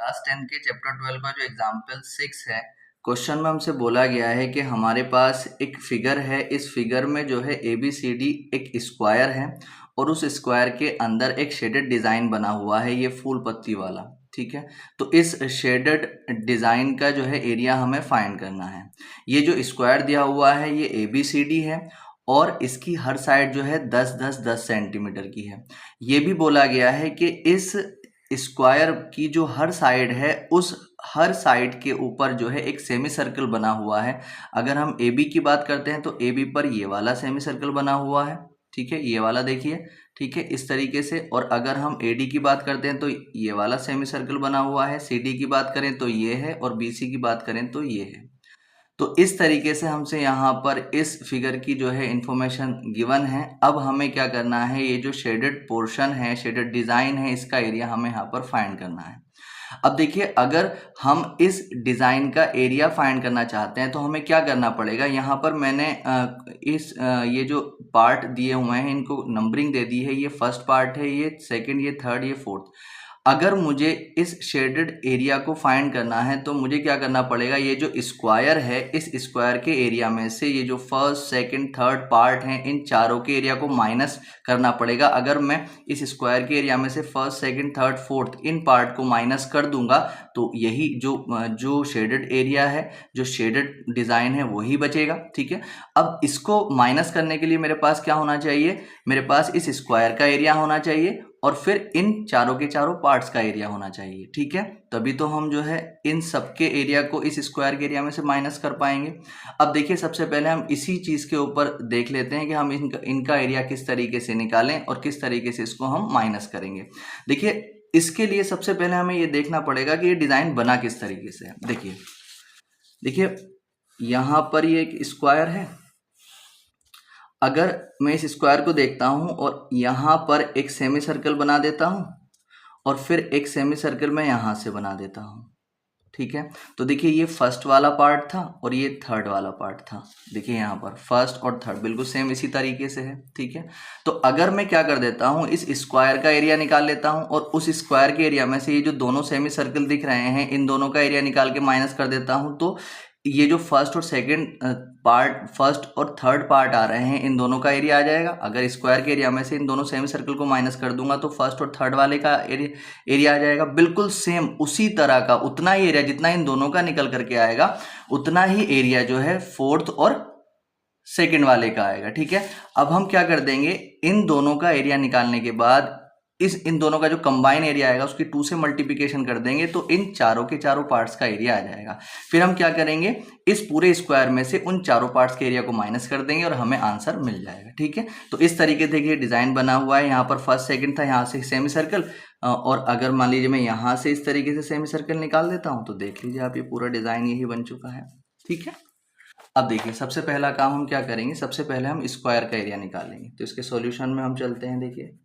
Class 10 के chapter 12 का जो एग्जाम्पल 6 है, क्वेश्चन में हमसे बोला गया है कि हमारे पास एक फिगर है। इस फिगर में जो है ABCD एक स्क्वायर है और उस स्क्वायर के अंदर एक शेडेड डिज़ाइन बना हुआ है, ये फूल पत्ती वाला। ठीक है, तो इस शेडेड डिज़ाइन का जो है एरिया हमें फाइंड करना है। ये जो स्क्वायर दिया हुआ है ये ABCD है और इसकी हर साइड जो है 10-10-10 सेंटीमीटर की है। ये भी बोला गया है कि इस स्क्वायर की जो हर साइड है उस हर साइड के ऊपर जो है एक सेमी सर्कल बना हुआ है। अगर हम AB की बात करते हैं तो AB पर ये वाला सेमी सर्कल बना हुआ है। ठीक है, ये वाला देखिए। ठीक है, इस तरीके से। और अगर हम AD की बात करते हैं तो ये वाला सेमी सर्कल बना हुआ है। CD की बात करें तो ये है और BC की बात करें तो ये है। तो इस तरीके से हमसे यहाँ पर इस फिगर की जो है इंफॉर्मेशन गिवन है। अब हमें क्या करना है, ये जो शेडेड पोर्शन है, शेडेड डिज़ाइन है, इसका एरिया हमें यहाँ पर फाइंड करना है। अब देखिए, अगर हम इस डिज़ाइन का एरिया फाइंड करना चाहते हैं तो हमें क्या करना पड़ेगा। यहाँ पर मैंने ये जो पार्ट दिए हुए हैं इनको नंबरिंग दे दी है। ये फर्स्ट पार्ट है, ये सेकंड, ये थर्ड, ये फोर्थ। अगर मुझे इस शेडेड एरिया को फाइंड करना है तो मुझे क्या करना पड़ेगा, ये जो स्क्वायर है इस स्क्वायर के एरिया में से ये जो फर्स्ट सेकंड थर्ड पार्ट हैं इन चारों के एरिया को माइनस करना पड़ेगा। अगर मैं इस स्क्वायर के एरिया में से first second third fourth in part को माइनस कर दूंगा तो यही जो शेडेड एरिया है, जो शेडेड डिज़ाइन है वही बचेगा। ठीक है, अब इसको माइनस करने के लिए मेरे पास क्या होना चाहिए, मेरे पास इस स्क्वायर का एरिया होना चाहिए और फिर इन चारों के चारों पार्ट्स का एरिया होना चाहिए। ठीक है, तभी तो हम जो है इन सबके एरिया को इस स्क्वायर के एरिया में से माइनस कर पाएंगे। अब देखिए, सबसे पहले हम इसी चीज़ के ऊपर देख लेते हैं कि हम इनका एरिया किस तरीके से निकालें और किस तरीके से इसको हम माइनस करेंगे। देखिए, इसके लिए सबसे पहले हमें ये देखना पड़ेगा कि ये डिज़ाइन बना किस तरीके से है। देखिए यहाँ पर ये एक स्क्वायर है। अगर मैं इस स्क्वायर को देखता हूँ और यहाँ पर एक सेमी सर्कल बना देता हूँ और फिर एक सेमी सर्कल मैं यहाँ से बना देता हूँ। ठीक है, तो देखिए ये फर्स्ट वाला पार्ट था और ये थर्ड वाला पार्ट था। देखिए यहाँ पर फर्स्ट और थर्ड बिल्कुल सेम इसी तरीके से है। ठीक है, तो अगर मैं क्या कर देता हूँ, इस स्क्वायर का एरिया निकाल लेता हूँ और उस स्क्वायर के एरिया में से ये जो दोनों सेमी सर्कल दिख रहे हैं इन दोनों का एरिया निकाल के माइनस कर देता हूँ, तो ये जो फर्स्ट और सेकंड पार्ट, फर्स्ट और थर्ड पार्ट आ रहे हैं इन दोनों का एरिया आ जाएगा। अगर स्क्वायर के एरिया में से इन दोनों सेमी सर्कल को माइनस कर दूंगा तो फर्स्ट और थर्ड वाले का एरिया आ जाएगा। बिल्कुल सेम उसी तरह का, उतना ही एरिया जितना इन दोनों का निकल करके आएगा उतना ही एरिया जो है फोर्थ और सेकंड वाले का आएगा। ठीक है, अब हम क्या कर देंगे, इन दोनों का एरिया निकालने के बाद इन दोनों का जो कंबाइन एरिया आएगा उसकी 2 से मल्टीप्लिकेशन कर देंगे तो इन चारों के चारों पार्ट्स का एरिया आ जाएगा। फिर हम क्या करेंगे, इस पूरे स्क्वायर में से उन चारों पार्ट्स के एरिया को माइनस कर देंगे और हमें आंसर मिल जाएगा। ठीक है, तो इस तरीके से ये डिजाइन बना हुआ है। यहाँ पर फर्स्ट सेकंड था, यहाँ से सेमी सर्कल, और अगर मान लीजिए मैं यहाँ से इस तरीके से सेमी सर्कल निकाल देता हूँ तो देख लीजिए आप, ये पूरा डिजाइन यही बन चुका है। ठीक है, अब देखिए सबसे पहला काम हम क्या करेंगे, सबसे पहले हम स्क्वायर का एरिया निकालेंगे। तो इसके सॉल्यूशन में हम चलते हैं। देखिए,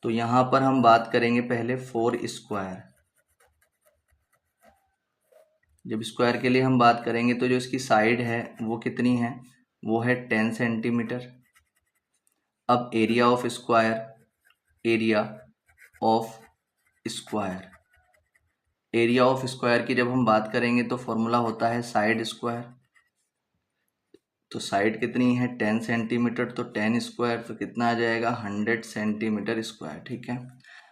तो यहाँ पर हम बात करेंगे पहले 4 स्क्वायर। जब स्क्वायर के लिए हम बात करेंगे तो जो इसकी साइड है वो कितनी है, वो है 10 सेंटीमीटर। अब area of square, area of square, area of square की जब हम बात करेंगे तो फॉर्मूला होता है साइड स्क्वायर। तो साइड कितनी है 10 सेंटीमीटर, तो 10 स्क्वायर तो कितना आ जाएगा 100 सेंटीमीटर स्क्वायर। ठीक है,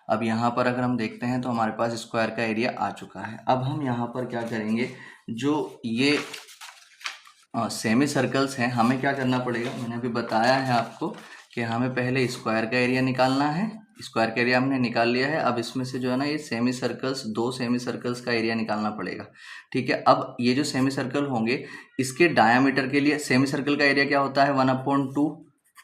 अब यहाँ पर अगर हम देखते हैं तो हमारे पास स्क्वायर का एरिया आ चुका है। अब हम यहाँ पर क्या करेंगे, जो ये सेमी सर्कल्स हैं हमें क्या करना पड़ेगा, मैंने अभी बताया है आपको कि हमें पहले स्क्वायर का एरिया निकालना है। स्क्वायर का एरिया हमने निकाल लिया है। अब इसमें से जो है ना ये सेमी सर्कल्स, 2 सेमी सर्कल्स का एरिया निकालना पड़ेगा। ठीक है, अब ये जो सेमी सर्कल होंगे इसके डायामीटर के लिए सेमी सर्कल का एरिया क्या होता है 1/2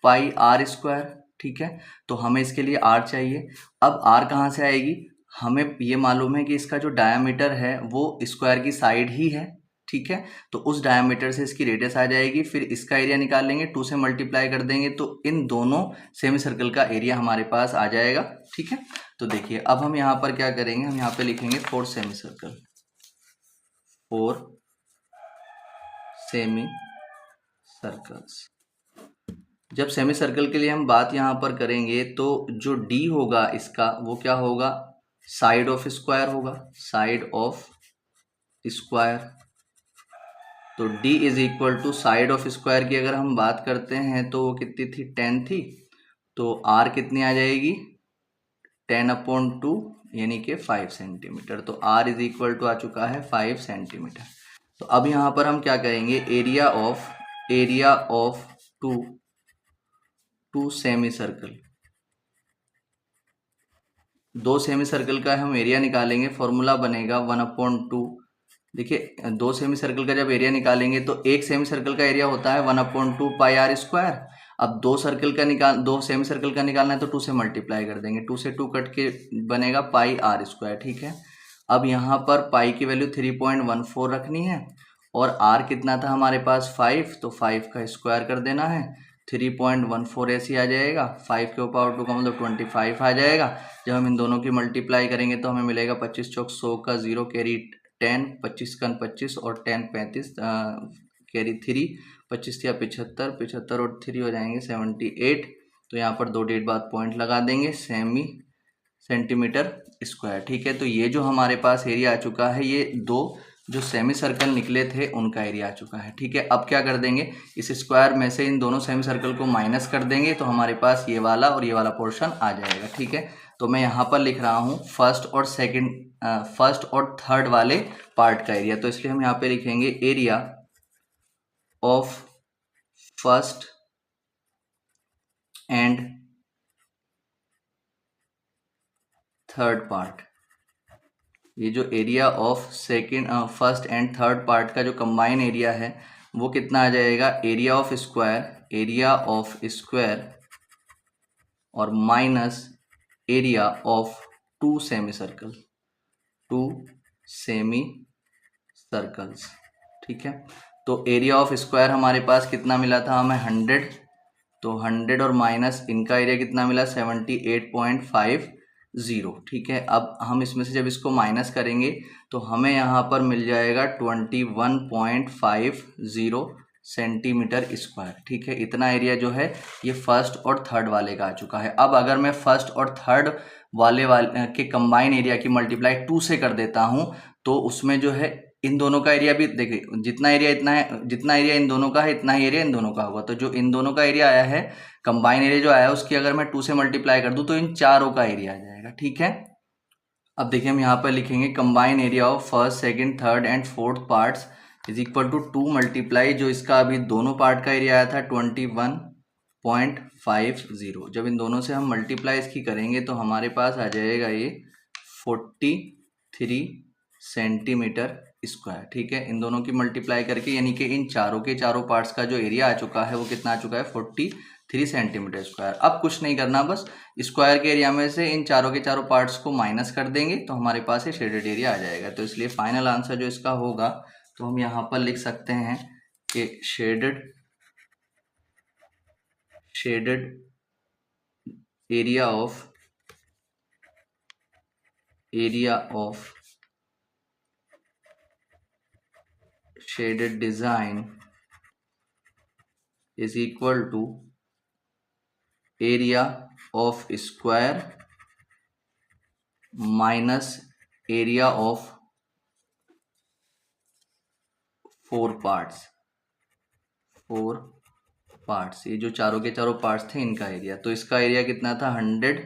पाई आर स्क्वायर। ठीक है, तो हमें इसके लिए आर चाहिए। अब आर कहाँ से आएगी, हमें ये मालूम है कि इसका जो डायामीटर है वो स्क्वायर की साइड ही है। ठीक है, तो उस डायमीटर से इसकी रेडियस आ जाएगी, फिर इसका एरिया निकाल लेंगे, 2 से मल्टीप्लाई कर देंगे तो इन दोनों सेमी सर्कल का एरिया हमारे पास आ जाएगा। ठीक है, तो देखिए अब हम यहाँ पर क्या करेंगे, हम यहाँ पे लिखेंगे 4 सेमी सर्कल, 4 सेमी सर्कल्स। जब सेमी सर्कल के लिए हम बात यहाँ पर करेंगे तो जो डी होगा इसका वो क्या होगा, साइड ऑफ स्क्वायर होगा, साइड ऑफ स्क्वायर। तो d is equal to side of square की अगर हम बात करते हैं तो वो कितनी थी, 10 थी। तो r कितनी आ जाएगी, 10/2 यानी कि 5 सेंटीमीटर। तो r इज इक्वल टू आ चुका है 5 सेंटीमीटर। तो अब यहाँ पर हम क्या करेंगे, area of two semi circle, दो सेमी सर्कल का हम एरिया निकालेंगे, फॉर्मूला बनेगा 1/2। देखिए दो सेमी सर्कल का जब एरिया निकालेंगे तो एक सेमी सर्कल का एरिया होता है 1/2 पाई आर स्क्वायर। अब दो सेमी सर्कल का निकालना है तो 2 से मल्टीप्लाई कर देंगे, 2 से 2 कट के बनेगा पाई आर स्क्वायर। ठीक है, अब यहाँ पर पाई की वैल्यू 3.14 रखनी है और आर कितना था हमारे पास 5, तो 5 का स्क्वायर कर देना है। 3.14 ऐसे आ जाएगा, 5 के पावर 2 का मतलब 25 आ जाएगा। जब हम इन दोनों की मल्टीप्लाई करेंगे तो हमें मिलेगा 25 चौक 100 का 0 कैरी 10, 25 का 25 और 10 35 कैरी 3, 25 या 75, 75 और 3 हो जाएंगे 78। तो यहाँ पर 2 डेट बाद पॉइंट लगा देंगे, सेंटीमीटर स्क्वायर। ठीक है, तो ये जो हमारे पास एरिया आ चुका है, ये दो जो सेमी सर्कल निकले थे उनका एरिया आ चुका है। ठीक है, अब क्या कर देंगे, इस स्क्वायर में से इन दोनों सेमी सर्कल को माइनस कर देंगे तो हमारे पास ये वाला और ये वाला पोर्शन आ जाएगा। ठीक है, तो मैं यहाँ पर लिख रहा हूँ फर्स्ट और थर्ड वाले पार्ट का एरिया। तो इसलिए हम यहाँ पे लिखेंगे area of first and third part. ये जो area of first and third part का जो कंबाइन एरिया है वो कितना आ जाएगा, एरिया ऑफ स्क्वायर और minus area of two semi circles. ठीक है, तो एरिया ऑफ स्क्वायर हमारे पास कितना मिला था हमें, 100। तो 100 और माइनस इनका एरिया कितना मिला, 78.50। ठीक है, अब हम इसमें से जब इसको माइनस करेंगे तो हमें यहाँ पर मिल जाएगा 21.50 सेंटीमीटर स्क्वायर। ठीक है, इतना एरिया जो है ये फर्स्ट और थर्ड वाले का आ चुका है। अब अगर मैं फर्स्ट और थर्ड वाले के कंबाइन एरिया की मल्टीप्लाई 2 से कर देता हूँ तो उसमें जो है इन दोनों का एरिया भी देखिए, जितना एरिया इन दोनों का है इतना ही एरिया इन दोनों का होगा। तो जो इन दोनों का एरिया आया है, कंबाइन एरिया जो आया है उसकी अगर मैं 2 से मल्टीप्लाई कर दूं तो इन चारों का एरिया आ जाएगा। ठीक है, अब देखिए हम यहाँ पर लिखेंगे combine area of first second third and fourth parts is equal to 2 multiply जो इसका अभी दोनों पार्ट का एरिया आया था 21.50। जब इन दोनों से हम मल्टीप्लाई इसकी करेंगे तो हमारे पास आ जाएगा ये 43 सेंटीमीटर स्क्वायर। ठीक है, इन दोनों की मल्टीप्लाई करके यानी कि इन चारों के चारों पार्ट्स का जो एरिया आ चुका है वो कितना आ चुका है, 43 सेंटीमीटर स्क्वायर। अब कुछ नहीं करना, बस स्क्वायर के एरिया में से इन चारों के चारों पार्ट्स को माइनस कर देंगे तो हमारे पास ये शेडेड एरिया आ जाएगा। तो इसलिए फाइनल आंसर जो इसका होगा तो हम यहाँ पर लिख सकते हैं कि shaded area of shaded design is equal to area of square minus area of 4 parts। ये जो चारों के चारों पार्ट्स थे इनका एरिया, तो इसका एरिया कितना था 100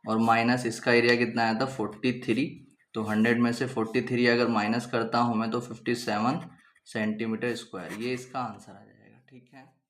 और माइनस इसका एरिया कितना आया था 43। तो 100 में से 43 अगर माइनस करता हूँ मैं तो 57 सेंटीमीटर स्क्वायर, ये इसका आंसर आ जाएगा। ठीक है।